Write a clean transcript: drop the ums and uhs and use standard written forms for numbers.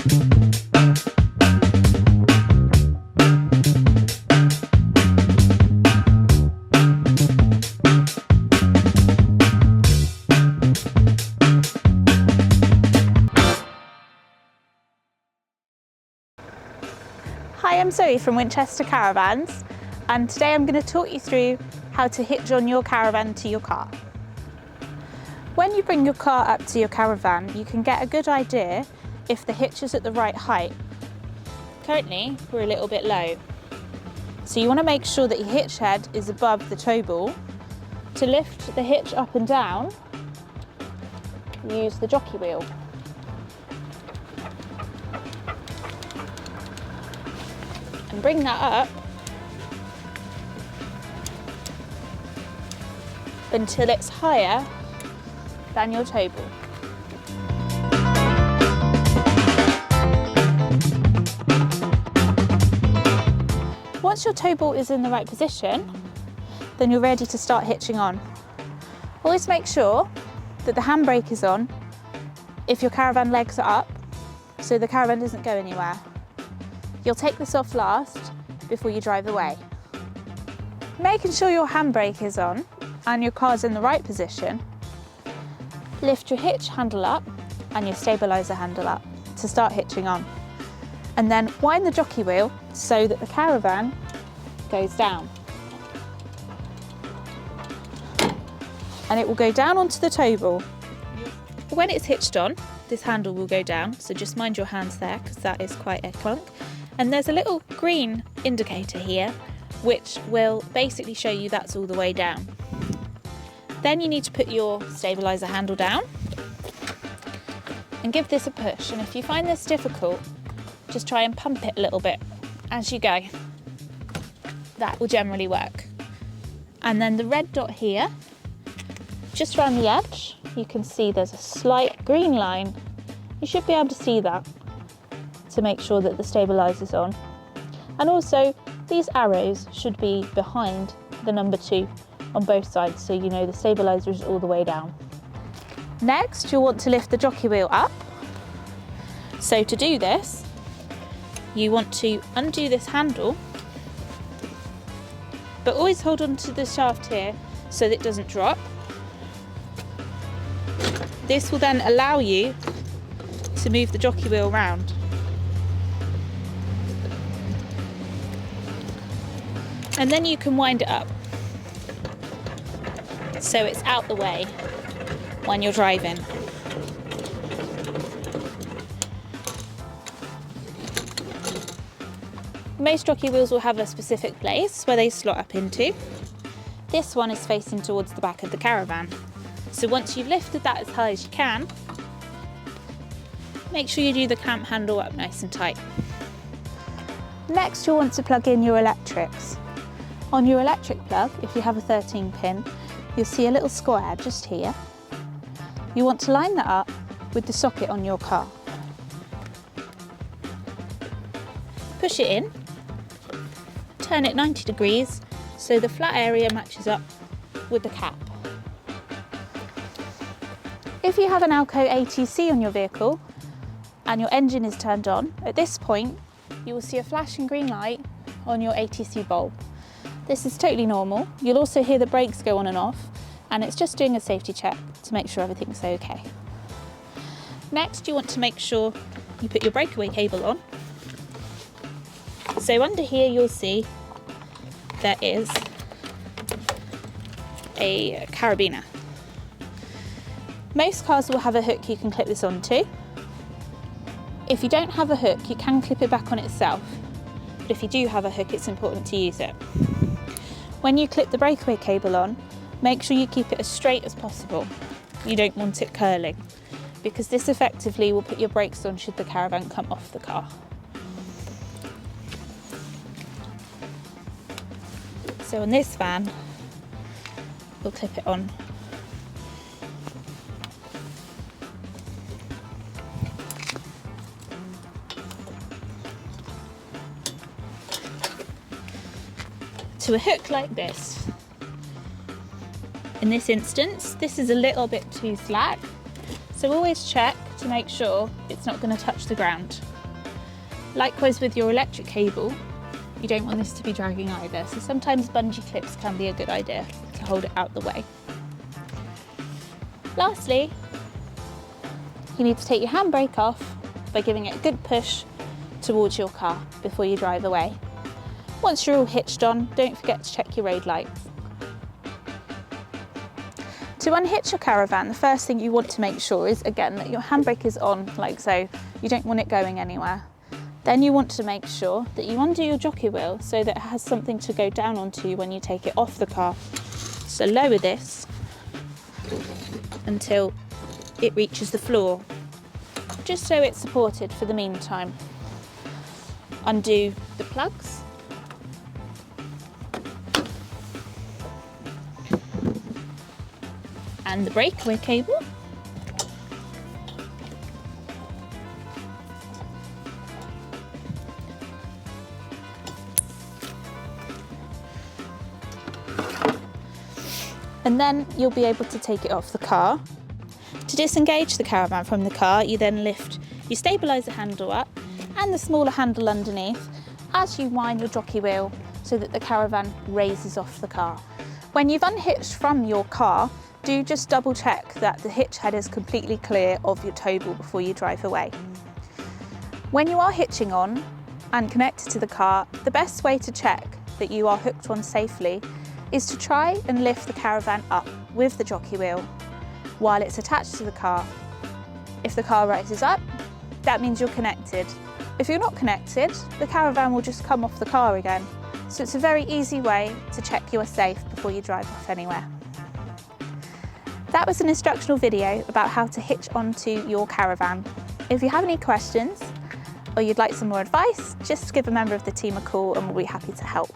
Hi, I'm Zoe from Winchester Caravans, and today I'm going to talk you through how to hitch on your caravan to your car. When you bring your car up to your caravan, you can get a good idea if the hitch is at the right height. Currently, we're a little bit low, so you want to make sure that your hitch head is above the tow ball. To lift the hitch up and down, use the jockey wheel. And bring that up until it's higher than your tow ball. Once your tow ball is in the right position, then you're ready to start hitching on. Always make sure that the handbrake is on if your caravan legs are up, so the caravan doesn't go anywhere. You'll take this off last before you drive away. Making sure your handbrake is on and your car's in the right position, lift your hitch handle up and your stabiliser handle up to start hitching on. And then wind the jockey wheel so that the caravan goes down. And it will go down onto the tow ball. When it's hitched on, this handle will go down, so just mind your hands there because that is quite a clunk. And there's a little green indicator here which will basically show you that's all the way down. Then you need to put your stabiliser handle down and give this a push, and if you find this difficult, just try and pump it a little bit as you go. That will generally work. And then the red dot here, just around the edge, you can see there's a slight green line. You should be able to see that to make sure that the stabiliser's on. And also, these arrows should be behind the number 2 on both sides, so you know the stabiliser is all the way down. Next, you'll want to lift the jockey wheel up. So to do this, you want to undo this handle, but always hold on to the shaft here so that it doesn't drop. This will then allow you to move the jockey wheel round. And then you can wind it up so it's out the way when you're driving. Most jockey wheels will have a specific place where they slot up into. This one is facing towards the back of the caravan. So once you've lifted that as high as you can, make sure you do the clamp handle up nice and tight. Next, you'll want to plug in your electrics. On your electric plug, if you have a 13 pin, you'll see a little square just here. You want to line that up with the socket on your car. Push it in, turn it 90 degrees so the flat area matches up with the cap. If you have an Alco ATC on your vehicle and your engine is turned on, at this point you will see a flashing green light on your ATC bulb. This is totally normal. You'll also hear the brakes go on and off, and it's just doing a safety check to make sure everything's okay. Next, you want to make sure you put your breakaway cable on. So under here you'll see there is a carabiner. Most cars will have a hook you can clip this onto. If you don't have a hook, you can clip it back on itself, but if you do have a hook, it's important to use it. When you clip the breakaway cable on, make sure you keep it as straight as possible. You don't want it curling, because this effectively will put your brakes on should the caravan come off the car. So on this van, we'll clip it on. To a hook like this. In this instance, this is a little bit too slack, so always check to make sure it's not going to touch the ground. Likewise with your electric cable, you don't want this to be dragging either, so sometimes bungee clips can be a good idea to hold it out the way. Lastly, you need to take your handbrake off by giving it a good push towards your car before you drive away. Once you're all hitched on, don't forget to check your road lights. To unhitch your Caravan, the first thing you want to make sure is, again, that your handbrake is on, like so. You don't want it going anywhere. Then you want to make sure that you undo your jockey wheel so that it has something to go down onto when you take it off the car. So lower this until it reaches the floor, just so it's supported for the meantime. Undo the plugs. And the breakaway cable. And then you'll be able to take it off the car. To disengage the Caravan from the car, you then lift your stabiliser handle up and the smaller handle underneath as you wind your jockey wheel so that the Caravan raises off the car. When you've unhitched from your car, do just double check that the hitch head is completely clear of your tow ball before you drive away. When you are hitching on and connected to the car, the best way to check that you are hooked on safely is to try and lift the Caravan up with the jockey wheel while it's attached to the car. If the car rises up, that means you're connected. If you're not connected, the Caravan will just come off the car again. So it's a very easy way to check you are safe before you drive off anywhere. That was an instructional video about how to hitch onto your Caravan. If you have any questions or you'd like some more advice, just give a member of the team a call and we'll be happy to help.